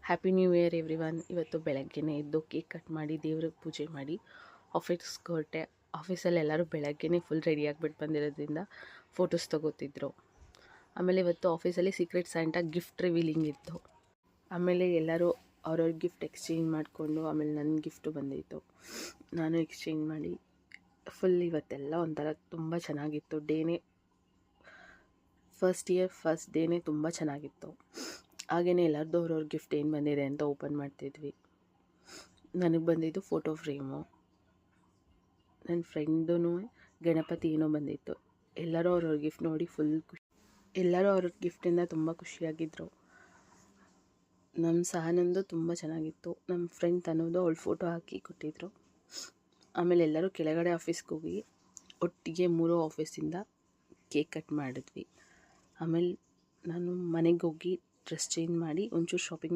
Happy new year everyone. ಇವತ್ತು ಬೆಳಗ್ಗೆನೇ ಎದ್ದು ಕೇಕ್ ಕಟ್ ಮಾಡಿ ದೇವ್ರಿಗೆ ಪೂಜೆ ಮಾಡಿ ಆಫೀಸ್ಗೆ ಹೊರಟೆ. ಆಫೀಸಲ್ಲಿ ಎಲ್ಲರೂ ಬೆಳಗ್ಗೆನೇ ಫುಲ್ ರೆಡಿ ಆಗಿಬಿಟ್ಟು ಬಂದಿರೋದ್ರಿಂದ ಫೋಟೋಸ್ ತೊಗೋತಿದ್ರು. ಆಮೇಲೆ ಇವತ್ತು ಆಫೀಸಲ್ಲಿ ಸೀಕ್ರೆಟ್ ಸ್ಯಾಂಟಾ ಗಿಫ್ಟ್ ರಿವೀಲಿಂಗ್ ಇತ್ತು. ಆಮೇಲೆ ಎಲ್ಲರೂ ಅವ್ರವ್ರ ಗಿಫ್ಟ್ ಎಕ್ಸ್ಚೇಂಜ್ ಮಾಡಿಕೊಂಡು ಆಮೇಲೆ ನನ್ನ ಗಿಫ್ಟು ಬಂದಿತ್ತು, ನಾನು ಎಕ್ಸ್ಚೇಂಜ್ ಮಾಡಿ ಫುಲ್ ಇವತ್ತೆಲ್ಲ ಒಂಥರ ತುಂಬ ಚೆನ್ನಾಗಿತ್ತು. ಡೇನೇ ಫಸ್ಟ್ ಡೇನೇ ತುಂಬ ಚೆನ್ನಾಗಿತ್ತು. ಹಾಗೆಯೇ ಎಲ್ಲರದ್ದು ಅವ್ರವ್ರ ಗಿಫ್ಟ್ ಏನು ಬಂದಿದೆ ಅಂತ ಓಪನ್ ಮಾಡ್ತಿದ್ವಿ. ನನಗೆ ಬಂದಿದ್ದು ಫೋಟೋ ಫ್ರೇಮು, ನನ್ನ ಫ್ರೆಂಡೂ ಗಣಪತಿ ಏನೋ ಬಂದಿತ್ತು. ಎಲ್ಲರೂ ಅವ್ರವ್ರ ಗಿಫ್ಟ್ ನೋಡಿ ಎಲ್ಲರೂ ಅವ್ರ ಗಿಫ್ಟಿಂದ ತುಂಬ ಖುಷಿಯಾಗಿದ್ದರು. ನಮ್ಮ ಸಹನಂದು ತುಂಬ ಚೆನ್ನಾಗಿತ್ತು. ನಮ್ಮ ಫ್ರೆಂಡ್ ತನ್ನೋದು ಅವಳು ಫೋಟೋ ಹಾಕಿ ಕೊಟ್ಟಿದ್ರು. ಆಮೇಲೆ ಎಲ್ಲರೂ ಕೆಳಗಡೆ ಆಫೀಸ್ಗೆ ಹೋಗಿ ಒಟ್ಟಿಗೆ 3 ಆಫೀಸಿಂದ ಕೇಕ್ ಕಟ್ ಮಾಡಿದ್ವಿ. ಆಮೇಲೆ ನಾನು ಮನೆಗೆ ಹೋಗಿ ಡ್ರೆಸ್ ಚೇಂಜ್ ಮಾಡಿ ಒಂಚೂರು ಶಾಪಿಂಗ್